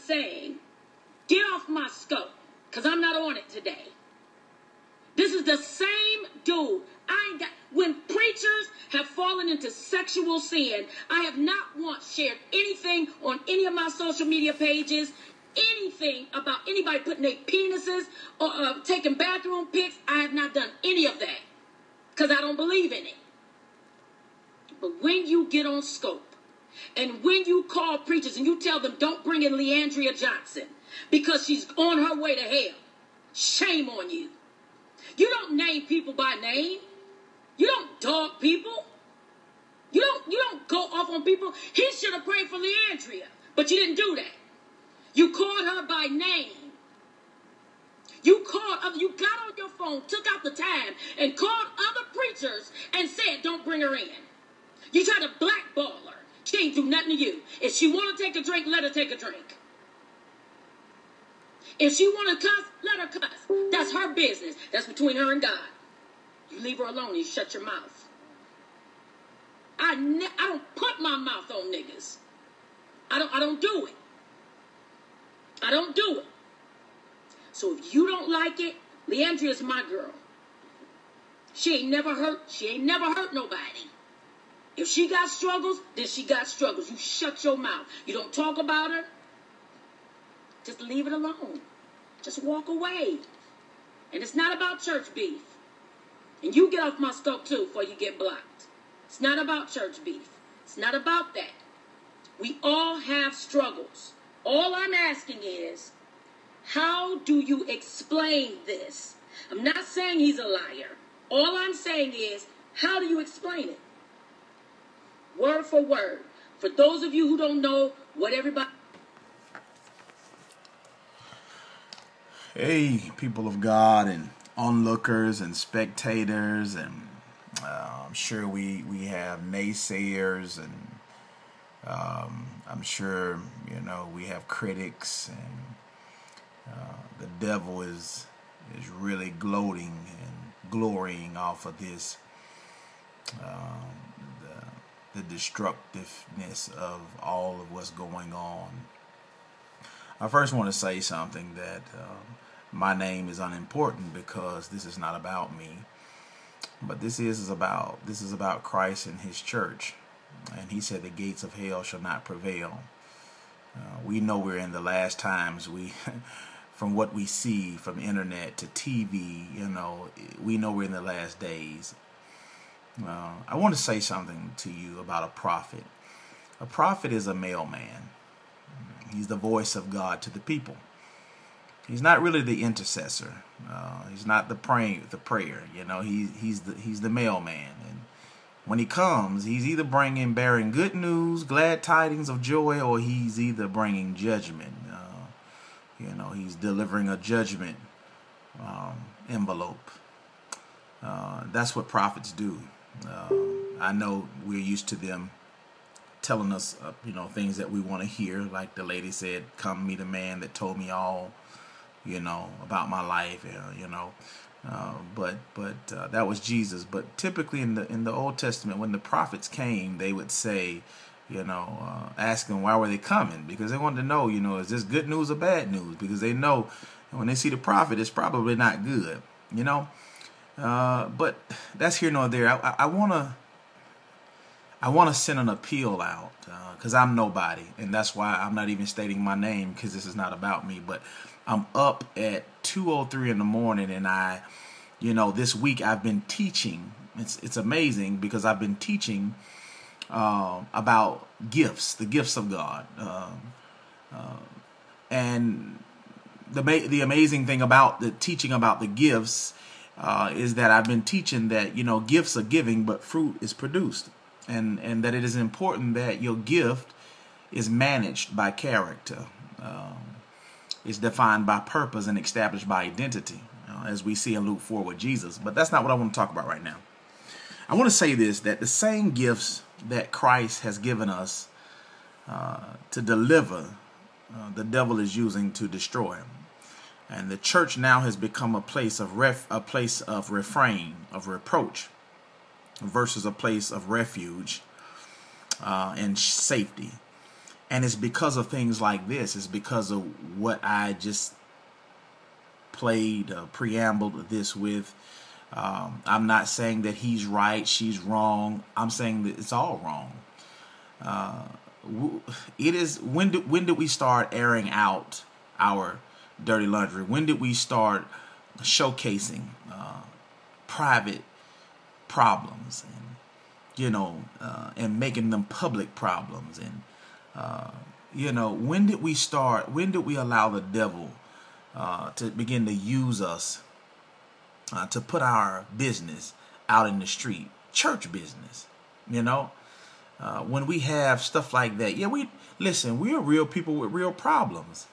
saying, get off my scope, because I'm not on it today. This is the same dude. When preachers have fallen into sexual sin, I have not once shared anything on any of my social media pages, anything about anybody putting their penises or taking bathroom pics. I have not done any of that because I don't believe in it. But when you get on scope and when you call preachers and you tell them don't bring in Leandria Johnson because she's on her way to hell, shame on you. You don't name people by name. You don't dog people. You don't go off on people. He should have prayed for Leandria, but you didn't do that. You called her by name. You got on your phone, took out the time, and called other preachers and said, don't bring her in. You tried to blackball her. She ain't do nothing to you. If she want to take a drink, let her take a drink. If she want to cuss, let her cuss. That's her business. That's between her and God. You leave her alone and you shut your mouth. I don't put my mouth on niggas. I don't do it. I don't do it. So if you don't like it, Leandria's my girl. She ain't never hurt nobody. If she got struggles, then she got struggles. You shut your mouth. You don't talk about her. Just leave it alone. Just walk away. And it's not about church beef. And you get off my scope too before you get blocked. It's not about church beef. It's not about that. We all have struggles. All I'm asking is, how do you explain this? I'm not saying he's a liar. All I'm saying is, how do you explain it? Word for word. For those of you who don't know what everybody... Hey, people of God and onlookers and spectators, and I'm sure we have naysayers, and I'm sure, we have critics, and the devil is really gloating and glorying off of this, the destructiveness of all of what's going on. I first want to say something that my name is unimportant, because this is not about me, but this is about Christ and His church, and He said the gates of hell shall not prevail. We know we're in the last times. From what we see from internet to TV, we know we're in the last days. I want to say something to you about a prophet. A prophet is a mailman. He's the voice of God to the people. He's not really the intercessor. He's not the prayer. He's the mailman. And when he comes, he's either bearing good news, glad tidings of joy, or he's either bringing judgment. He's delivering a judgment envelope. That's what prophets do. I know we're used to them telling us, things that we want to hear. Like the lady said, come meet a man that told me all, about my life, but that was Jesus. But typically in the Old Testament, when the prophets came, they would say, ask them why were they coming, because they wanted to know, is this good news or bad news? Because they know when they see the prophet, it's probably not good, but that's here nor there. I want to send an appeal out, because I'm nobody, and that's why I'm not even stating my name, because this is not about me. But I'm up at 2:03 in the morning, and this week I've been teaching. It's amazing, because I've been teaching about gifts, the gifts of God, and the amazing thing about the teaching about the gifts is that I've been teaching that gifts are giving, but fruit is produced. And that it is important that your gift is managed by character, is defined by purpose, and established by identity, as we see in Luke 4 with Jesus. But that's not what I want to talk about right now. I want to say this, that the same gifts that Christ has given us to deliver, the devil is using to destroy. And the church now has become a place of refrain, of reproach, versus a place of refuge and safety. And it's because of things like this. It's because of what I just played, preambled this with. I'm not saying that he's right, she's wrong. I'm saying that it's all wrong. It is, when did we start airing out our dirty laundry? When did we start showcasing private problems, and and making them public problems? And when did we allow the devil to begin to use us to put our business out in the street, church business? When we have stuff like that, we're real people with real problems.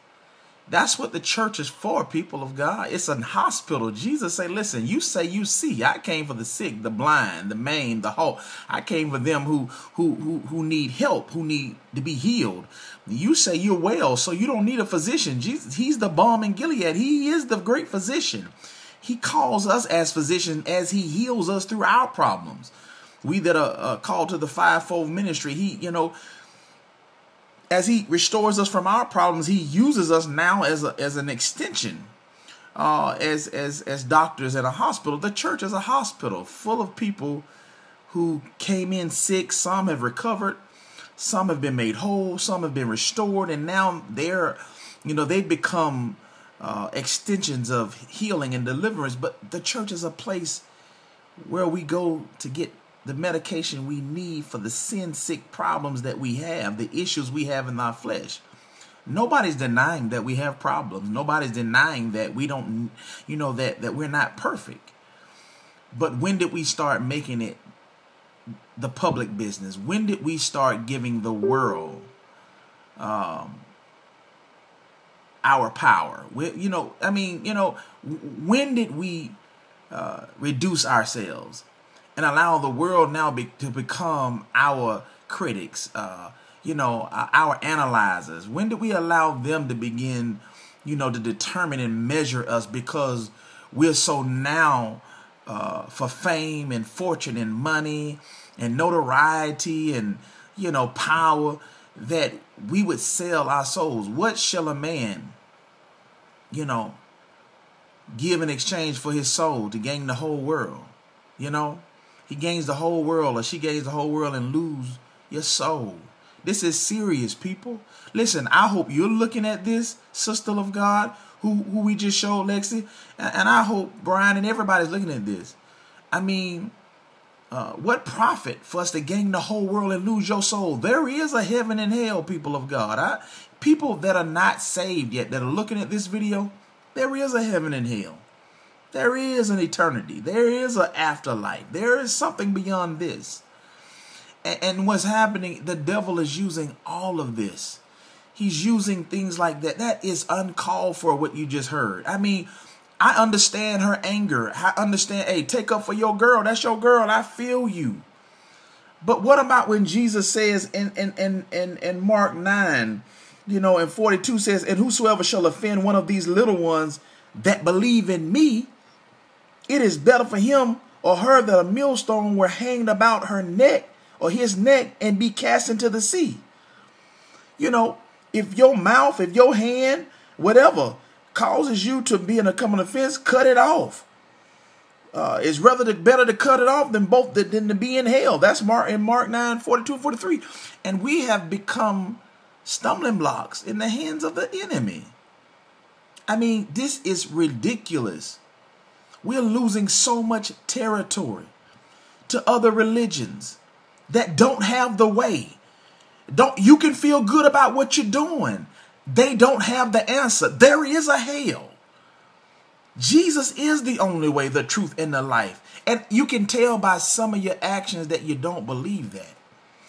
That's what the church is for, people of God. It's a hospital. Jesus say, listen, you say you see. I came for the sick, the blind, the maimed, the whole. I came for them who need help, who need to be healed. You say you're well, so you don't need a physician. Jesus, he's the balm in Gilead. He is the great physician. He calls us as physicians as he heals us through our problems. We that are called to the fivefold ministry, as he restores us from our problems, he uses us now as an extension. As doctors at a hospital, the church is a hospital full of people who came in sick. Some have recovered, some have been made whole, some have been restored, and now they've become extensions of healing and deliverance. But the church is a place where we go to get the medication we need for the sin-sick problems that we have, the issues we have in our flesh. Nobody's denying that we have problems. Nobody's denying that we don't, that we're not perfect. But when did we start making it the public business? When did we start giving the world our power? When did we reduce ourselves and allow the world now to become our critics, our analyzers? When did we allow them to begin, to determine and measure us because we're so now for fame and fortune and money and notoriety and, power, that we would sell our souls? What shall a man, give in exchange for his soul to gain the whole world? He gains the whole world, or she gains the whole world, and lose your soul. This is serious, people. Listen, I hope you're looking at this, sister of God, who we just showed, Lexi, and I hope Brian and everybody's looking at this. What profit for us to gain the whole world and lose your soul? There is a heaven and hell, people of God. People that are not saved yet, that are looking at this video, there is a heaven and hell. There is an eternity. There is an afterlife. There is something beyond this. And what's happening, the devil is using all of this. He's using things like that. That is uncalled for, what you just heard. I understand her anger. I understand, hey, take up for your girl. That's your girl. I feel you. But what about when Jesus says in Mark 9, and 42 says, and whosoever shall offend one of these little ones that believe in me, it is better for him or her that a millstone were hanged about her neck or his neck and be cast into the sea. If your mouth, if your hand, whatever causes you to be in a common offense, cut it off. It's better to cut it off than to be in hell. That's in Mark 9, 42, 43. And we have become stumbling blocks in the hands of the enemy. This is ridiculous. We're losing so much territory to other religions that don't have the way. You can feel good about what you're doing. They don't have the answer. There is a hell. Jesus is the only way, the truth, and the life. And you can tell by some of your actions that you don't believe that.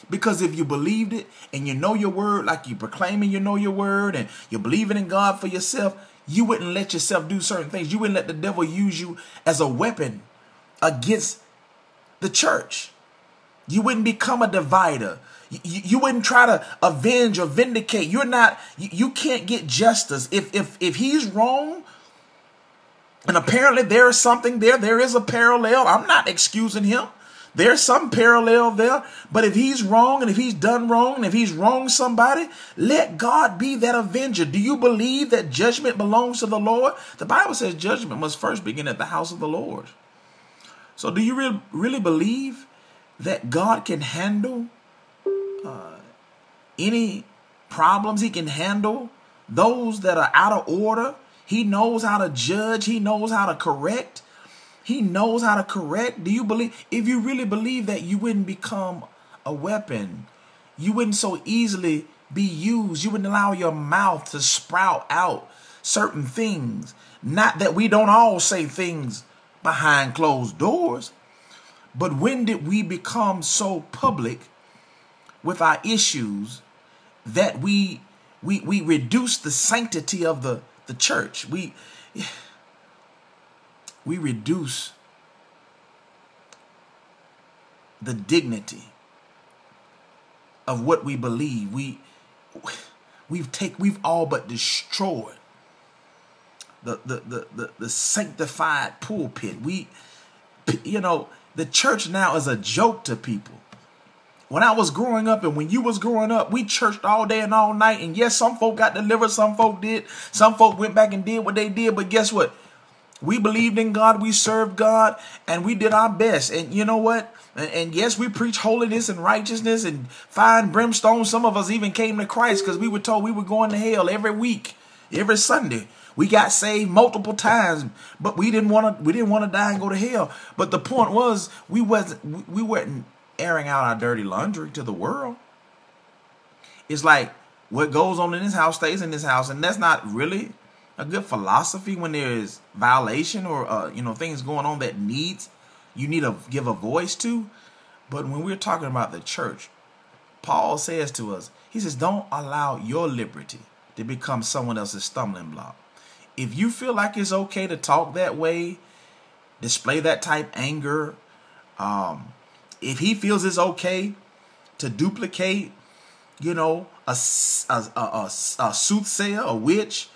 Because if you believed it and you know your word, like you proclaiming you know your word and you're believing in God for yourself, you wouldn't let yourself do certain things. You wouldn't let the devil use you as a weapon against the church. You wouldn't become a divider. You wouldn't try to avenge or vindicate. You can't get justice. If he's wrong, and apparently there is something there is a parallel. I'm not excusing him. There's some parallel there. But if he's wrong, and if he's done wrong, and if he's wronged somebody, let God be that avenger. Do you believe that judgment belongs to the Lord? The Bible says judgment must first begin at the house of the Lord. So do you really believe that God can handle any problems? He can handle those that are out of order. He knows how to judge. He knows how to correct. He knows how to correct. Do you believe? If you really believe that, you wouldn't become a weapon. You wouldn't so easily be used. You wouldn't allow your mouth to sprout out certain things. Not that we don't all say things behind closed doors, but when did we become so public with our issues that we reduce the sanctity of the church? We reduce the dignity of what we believe. We've all but destroyed the sanctified pulpit. The church now is a joke to people. When I was growing up and when you was growing up, we churched all day and all night. And yes, some folk got delivered, some folk did. Some folk went back and did what they did. But guess what? We believed in God, we served God, and we did our best. And you know what? And yes, we preach holiness and righteousness and fire and brimstone. Some of us even came to Christ because we were told we were going to hell every week, every Sunday. We got saved multiple times, but we didn't want to die and go to hell. But the point was, we weren't airing out our dirty laundry to the world. It's like what goes on in this house stays in this house, and that's not really a good philosophy when there is violation or things going on that you need to give a voice to. But when we're talking about the church, Paul says to us, he says, don't allow your liberty to become someone else's stumbling block. If you feel like it's okay to talk that way, display that type anger, if he feels it's okay to duplicate, a soothsayer, a witch,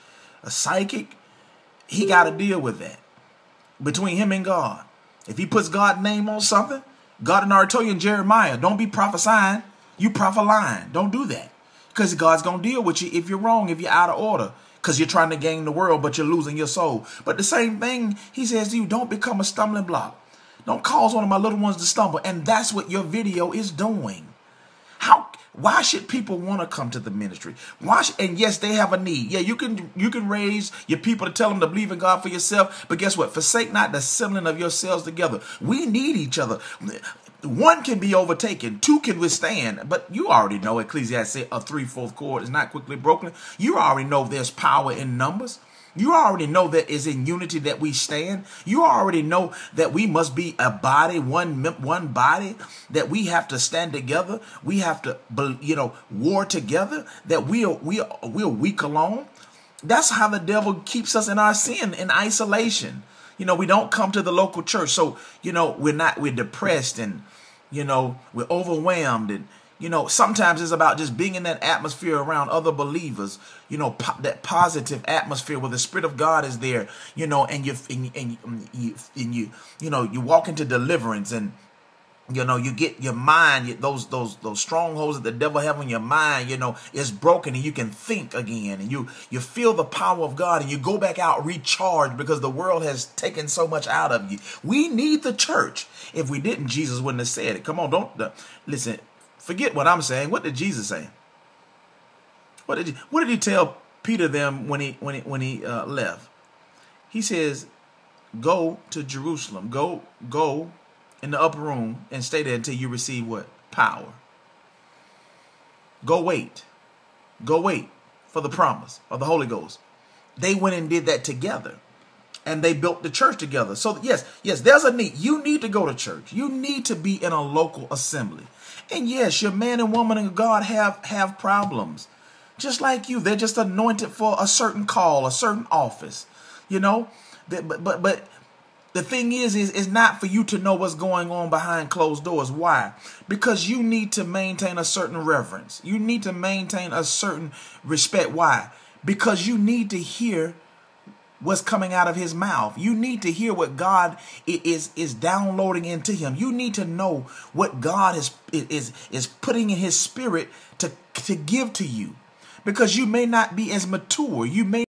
a psychic, he got to deal with that between him and God. If he puts God's name on something, God had already told you in Jeremiah, don't be prophesying, you prophesying. Don't do that, because God's going to deal with you if you're wrong, if you're out of order, because you're trying to gain the world, but you're losing your soul. But the same thing, he says to you, don't become a stumbling block. Don't cause one of my little ones to stumble. And that's what your video is doing. Why should people want to come to the ministry? And yes, they have a need. Yeah, you can raise your people to tell them to believe in God for yourself. But guess what? Forsake not the assembling of yourselves together. We need each other. One can be overtaken, two can withstand. But you already know Ecclesiastes, a 3/4 cord is not quickly broken. You already know there's power in numbers. You already know that it's in unity that we stand. You already know that we must be a body, one body, that we have to stand together. We have to, war together, that we're weak alone. That's how the devil keeps us in our sin, in isolation. We don't come to the local church. So, we're depressed and, we're overwhelmed. And, sometimes it's about just being in that atmosphere around other believers, that positive atmosphere where the Spirit of God is there, and you walk into deliverance, and, you get your mind, those strongholds that the devil have on your mind, is broken, and you can think again, and you feel the power of God, and you go back out recharged because the world has taken so much out of you. We need the church. If we didn't, Jesus wouldn't have said it. Come on, listen. Forget what I'm saying. What did Jesus say? What did he tell Peter them when he left? He says, "Go to Jerusalem. Go in the upper room and stay there until you receive what? Power. Go wait for the promise of the Holy Ghost." They went and did that together, and they built the church together. So yes, there's a need. You need to go to church. You need to be in a local assembly. And yes, your man and woman of God have problems. Just like you. They're just anointed for a certain call, a certain office. But the thing is not for you to know what's going on behind closed doors. Why? Because you need to maintain a certain reverence. You need to maintain a certain respect. Why? Because you need to hear what's coming out of his mouth. You need to hear what God is downloading into him. You need to know what God is putting in his spirit to give to you, because you may not be as mature. You may